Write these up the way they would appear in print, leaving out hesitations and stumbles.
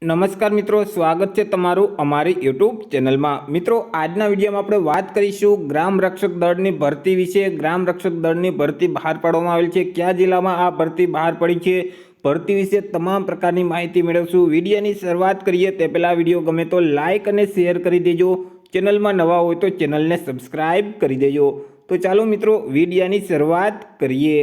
નમસ્કાર મિત્રો, સ્વાગત છે તમારું અમારી યુટ્યુબ ચેનલમાં। મિત્રો, આજના વિડીયોમાં આપણે વાત કરીશું ગ્રામ રક્ષક દળની ભરતી વિશે। ગ્રામ રક્ષક દળની ભરતી બહાર પાડવામાં આવેલ છે, કયા જિલ્લામાં આ ભરતી બહાર પડી છે, ભરતી વિશે તમામ પ્રકારની માહિતી મેળવશું। વિડીયોની શરૂઆત કરીએ તે પહેલાં વિડીયો ગમે તો લાઇક અને શેર કરી દેજો, ચેનલમાં નવા હોય તો ચેનલને સબસ્ક્રાઈબ કરી દેજો। તો ચાલો મિત્રો વિડીયોની શરૂઆત કરીએ।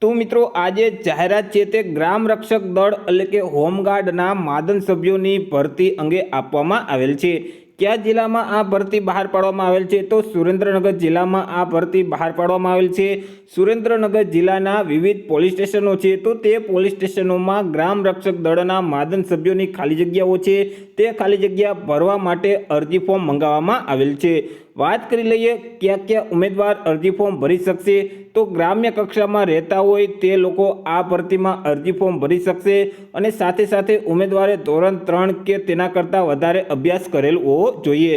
તો મિત્રો, આજે જાહેરાત છે તે ગ્રામ રક્ષક દળ એટલે કે હોમગાર્ડના માદન સભ્યોની ભરતી અંગે આપવામાં આવેલ છે। કયા જિલ્લામાં આ ભરતી બહાર પાડવામાં આવેલ છે? તો સુરેન્દ્રનગર જિલ્લામાં આ ભરતી બહાર પાડવામાં આવેલ છે। સુરેન્દ્રનગર જિલ્લાના વિવિધ પોલીસ સ્ટેશનો છે, તો તે પોલીસ સ્ટેશનોમાં ગ્રામ રક્ષક દળના માદન સભ્યોની ખાલી જગ્યાઓ છે, તે ખાલી જગ્યા ભરવા માટે અરજી ફોર્મ મંગાવવામાં આવેલ છે। વાત કરી લઈએ ક્યાં ક્યાં ઉમેદવાર અરજી ફોર્મ ભરી શકશે। તો ગ્રામ્ય કક્ષામાં રહેતા હોય તે લોકો આ ભરતીમાં અરજી ફોર્મ ભરી શકશે અને સાથે સાથે ઉમેદવારે ધોરણ 3 કે તેના કરતાં વધારે અભ્યાસ કરેલ હોવો જોઈએ।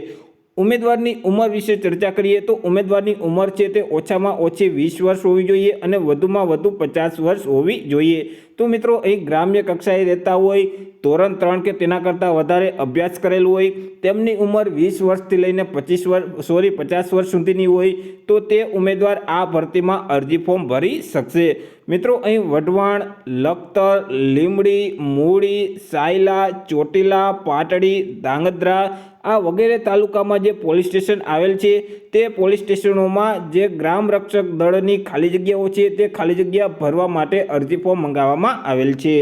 ઉમેદવારની ઉંમર વિશે ચર્ચા કરીએ તો ઉમેદવારની ઉંમર છે તે ઓછામાં ઓછી 20 વર્ષ હોવી જોઈએ અને વધુમાં વધુ 50 વર્ષ હોવી જોઈએ। તો મિત્રો, અહીં ગ્રામ્ય કક્ષાએ રહેતા હોય, ધોરણ 3 કે તેના કરતાં વધારે અભ્યાસ કરેલ હોય, તેમની ઉંમર 20 વર્ષથી લઈને 50 વર્ષ સુધીની હોય તો તે ઉમેદવાર આ ભરતીમાં અરજી ફોર્મ ભરી શકશે। મિત્રો, અહીં વઢવાણ, લખતર, લીંબડી, મૂળી, સાયલા, ચોટીલા, પાટડી, ધાંગધ્રા આ વગેરે તાલુકામાં જે પોલીસ સ્ટેશન આવેલ છે તે પોલીસ સ્ટેશનોમાં જે ગ્રામ રક્ષક દળની ખાલી જગ્યાઓ છે તે ખાલી જગ્યા ભરવા માટે અરજી ફોર્મ મંગાવવામાં આવેલ છે।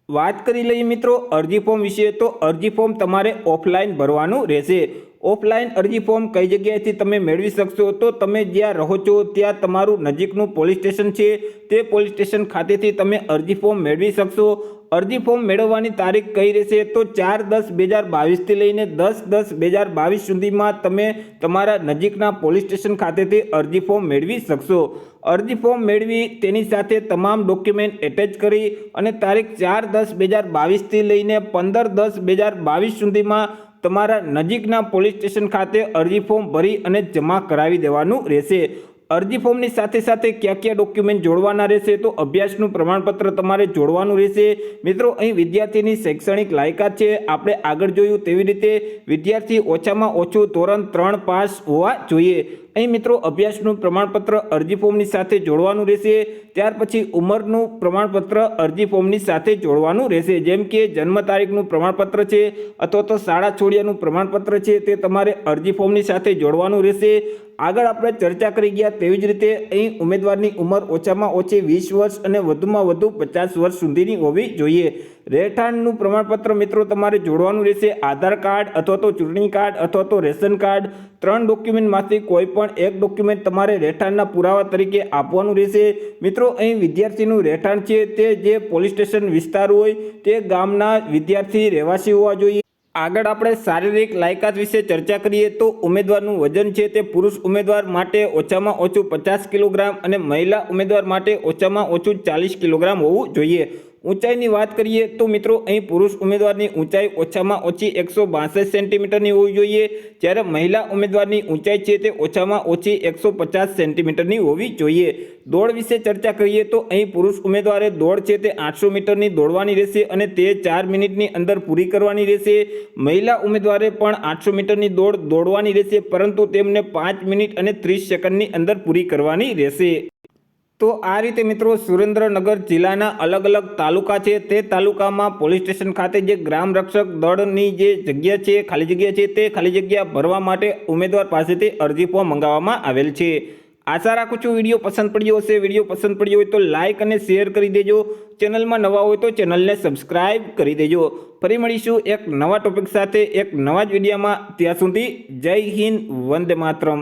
વાત કરી લઈએ મિત્રો અરજી ફોર્મ વિશે, તો અરજી ફોર્મ તમારે ઓફલાઈન ભરવાનું રહેશે। ઓફલાઈન અરજી ફોર્મ કઈ જગ્યાએથી તમે મેળવી શકશો? તો તમે જ્યાં રહો છો ત્યાં તમારું નજીકનું પોલીસ સ્ટેશન છે, તે પોલીસ સ્ટેશન ખાતેથી તમે અરજી ફોર્મ મેળવી શકશો। અરજી ફોર્મ મેળવવાની તારીખ કઈ રહેશે? તો 4/10/2022થી લઈને 10/10/2022 સુધીમાં તમે તમારા નજીકના પોલીસ સ્ટેશન ખાતેથી અરજી ફોર્મ મેળવી શકશો। અરજી ફોર્મ મેળવી તેની સાથે તમામ ડોક્યુમેન્ટ એટેચ કરી અને તારીખ 4/10/2022થી લઈને 15/10/2022 સુધીમાં તમારા નજીકના પોલીસ સ્ટેશન ખાતે અરજી ફોર્મ ભરી અને જમા કરાવી દેવાનું રહેશે। અરજી ફોર્મની સાથે સાથે કયા કયા ડોક્યુમેન્ટ જોડવાના રહેશે? તો અભ્યાસનું પ્રમાણપત્ર તમારે જોડવાનું રહેશે। મિત્રો, અહીં વિદ્યાર્થીની શૈક્ષણિક લાયકાત છે, આપણે આગળ જોયું તેવી રીતે વિદ્યાર્થી ઓછામાં ઓછું ધોરણ 3 પાસ હોવા જોઈએ। અહીં મિત્રો અભ્યાસનું પ્રમાણપત્ર અરજી ફોર્મની સાથે જોડવાનું રહેશે। ત્યાર પછી ઉંમરનું પ્રમાણપત્ર અરજી ફોર્મની સાથે જોડવાનું રહેશે, જેમ કે જન્મ તારીખનું પ્રમાણપત્ર છે અથવા તો શાળા છોડ્યાનું પ્રમાણપત્ર છે, તે તમારે અરજી ફોર્મની સાથે જોડવાનું રહેશે। આગળ આપણે ચર્ચા કરી ગયા તેવી જ રીતે અહીં ઉમેદવારની ઉંમર ઓછામાં ઓછી 20 વર્ષ અને વધુમાં વધુ 50 વર્ષ સુધીની હોવી જોઈએ। રહેઠાણનું પ્રમાણપત્ર મિત્રો તમારે જોડવાનું રહેશે। આધાર કાર્ડ અથવા તો ચૂંટણી કાર્ડ અથવા તો રેશન કાર્ડ, 3 ડોક્યુમેન્ટમાંથી કોઈ પણ એક ડોક્યુમેન્ટ તમારે રહેઠાણના પુરાવા તરીકે આપવાનું રહેશે। મિત્રો, અહીં વિદ્યાર્થીનું રહેઠાણ છે તે જે પોલીસ સ્ટેશન વિસ્તાર હોય તે ગામના વિદ્યાર્થી રહેવાસી હોવા જોઈએ। આગળ આપણે શારીરિક લાયકાત વિશે ચર્ચા કરીએ તો ઉમેદવારનું વજન છે તે પુરુષ ઉમેદવાર માટે ઓછામાં ઓછું 50 કિલોગ્રામ અને મહિલા ઉમેદવાર માટે ઓછામાં ઓછું 40 કિલોગ્રામ હોવું જોઈએ। ઊંચાઈની વાત કરીએ તો મિત્રો અહીં પુરુષ ઉમેદવારની ઊંચાઈ ઓછામાં ઓછી 162 સેન્ટીમીટરની હોવી જોઈએ, જ્યારે મહિલા ઉમેદવારની ઊંચાઈ છે તે ઓછામાં ઓછી 150 સેન્ટીમીટરની હોવી જોઈએ। દોડ વિશે ચર્ચા કરીએ તો અહીં પુરુષ ઉમેદવારે દોડ છે તે 800 મીટરની દોડવાની રહેશે અને તે 4 મિનિટની અંદર પૂરી કરવાની રહેશે। મહિલા ઉમેદવારે પણ 800 મીટરની દોડ દોડવાની રહેશે, પરંતુ તેમને 5 મિનિટ અને 30 સેકન્ડની અંદર પૂરી કરવાની રહેશે। તો આ રીતે મિત્રો સુરેન્દ્રનગર જિલ્લાના અલગ અલગ તાલુકા છે, તે તાલુકામાં પોલીસ સ્ટેશન ખાતે જે ગ્રામ રક્ષક દળની જે જગ્યા છે, ખાલી જગ્યા છે, તે ખાલી જગ્યા ભરવા માટે ઉમેદવાર પાસેથી અરજી ફોર્મ મંગાવવામાં આવેલ છે। આશા રાખું છું વિડીયો પસંદ પડ્યો હશે। વિડીયો પસંદ પડ્યો હોય તો લાઇક અને શેર કરી દેજો, ચેનલમાં નવા હોય તો ચેનલને સબસ્ક્રાઈબ કરી દેજો। ફરી મળીશું એક નવા ટોપિક સાથે એક નવા જ વિડીયોમાં। ત્યાં સુધી જય હિન્દ, વંદે માતરમ।